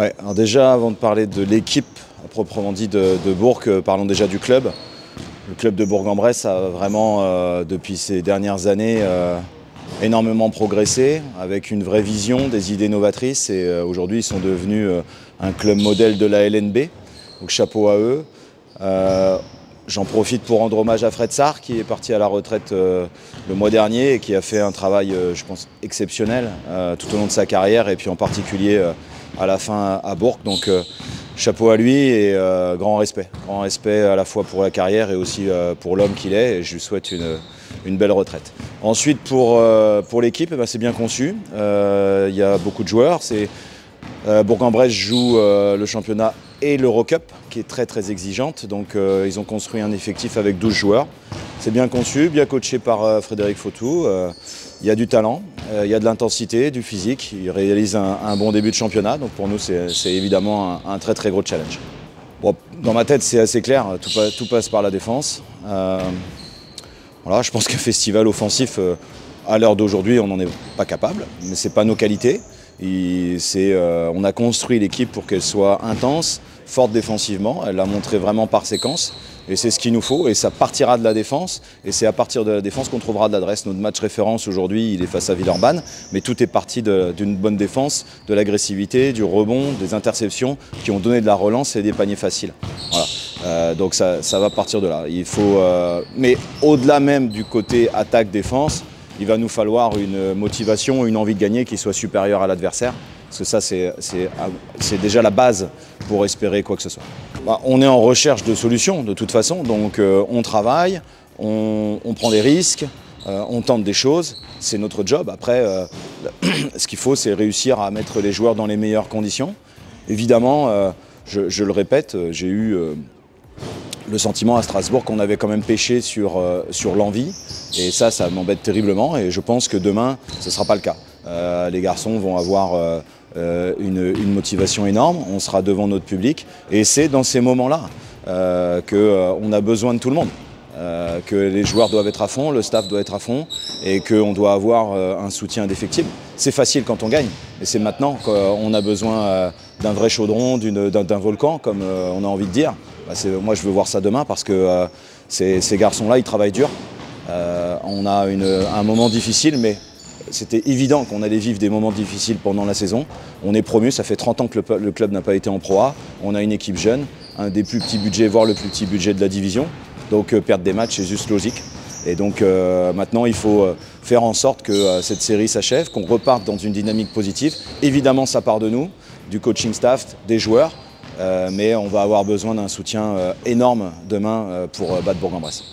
Ouais, alors déjà, avant de parler de l'équipe à proprement dit de Bourg, parlons déjà du club. Le club de Bourg-en-Bresse a vraiment, depuis ces dernières années, énormément progressé, avec une vraie vision, des idées novatrices. Et aujourd'hui, ils sont devenus un club modèle de la LNB. Donc chapeau à eux. J'en profite pour rendre hommage à Fred Sarr, qui est parti à la retraite le mois dernier et qui a fait un travail, je pense, exceptionnel tout au long de sa carrière, et puis en particulier à la fin à Bourg. Donc chapeau à lui et grand respect. Grand respect à la fois pour la carrière et aussi pour l'homme qu'il est. Et je lui souhaite une belle retraite. Ensuite, pour l'équipe, c'est bien conçu. Il y a beaucoup de joueurs. Bourg-en-Bresse joue le championnat et l'Eurocup, qui est très très exigeante. Donc ils ont construit un effectif avec 12 joueurs. C'est bien conçu, bien coaché par Frédéric Fautou. Il y a du talent, il y a de l'intensité, du physique. Ils réalisent un bon début de championnat. Donc pour nous, c'est évidemment un très très gros challenge. Bon, dans ma tête, c'est assez clair. Tout passe par la défense. Voilà, je pense qu'un festival offensif, à l'heure d'aujourd'hui, on n'en est pas capable. Mais ce n'est pas nos qualités. On a construit l'équipe pour qu'elle soit intense, forte défensivement. Elle l'a montré vraiment par séquence. Et c'est ce qu'il nous faut. Et ça partira de la défense. Et c'est à partir de la défense qu'on trouvera de l'adresse. Notre match référence aujourd'hui, il est face à Villeurbanne. Mais tout est parti d'une bonne défense, de l'agressivité, du rebond, des interceptions qui ont donné de la relance et des paniers faciles. Voilà. Donc ça va partir de là. Mais au-delà même du côté attaque-défense, il va nous falloir une motivation, une envie de gagner qui soit supérieure à l'adversaire. Parce que ça, c'est déjà la base pour espérer quoi que ce soit. On est en recherche de solutions de toute façon, donc on travaille, on prend des risques, on tente des choses, c'est notre job. Après, ce qu'il faut, c'est réussir à mettre les joueurs dans les meilleures conditions. Évidemment, je le répète, j'ai eu le sentiment à Strasbourg qu'on avait quand même pêché sur l'envie. Et ça m'embête terriblement, et je pense que demain, ce ne sera pas le cas. Les garçons vont avoir une motivation énorme, on sera devant notre public, et c'est dans ces moments-là qu'on a besoin de tout le monde. Que les joueurs doivent être à fond, le staff doit être à fond, et qu'on doit avoir un soutien indéfectible. C'est facile quand on gagne, mais c'est maintenant qu'on a besoin d'un vrai chaudron, d'un volcan, comme on a envie de dire. Moi, je veux voir ça demain, parce que ces garçons-là, ils travaillent dur. On a un moment difficile, mais c'était évident qu'on allait vivre des moments difficiles pendant la saison. On est promu, ça fait 30 ans que le club n'a pas été en Pro A. On a une équipe jeune, un des plus petits budgets, voire le plus petit budget de la division. Donc perdre des matchs, c'est juste logique. Et donc maintenant, il faut faire en sorte que cette série s'achève, qu'on reparte dans une dynamique positive. Évidemment, ça part de nous, du coaching staff, des joueurs. Mais on va avoir besoin d'un soutien énorme demain pour battre Bourg-en-Bresse.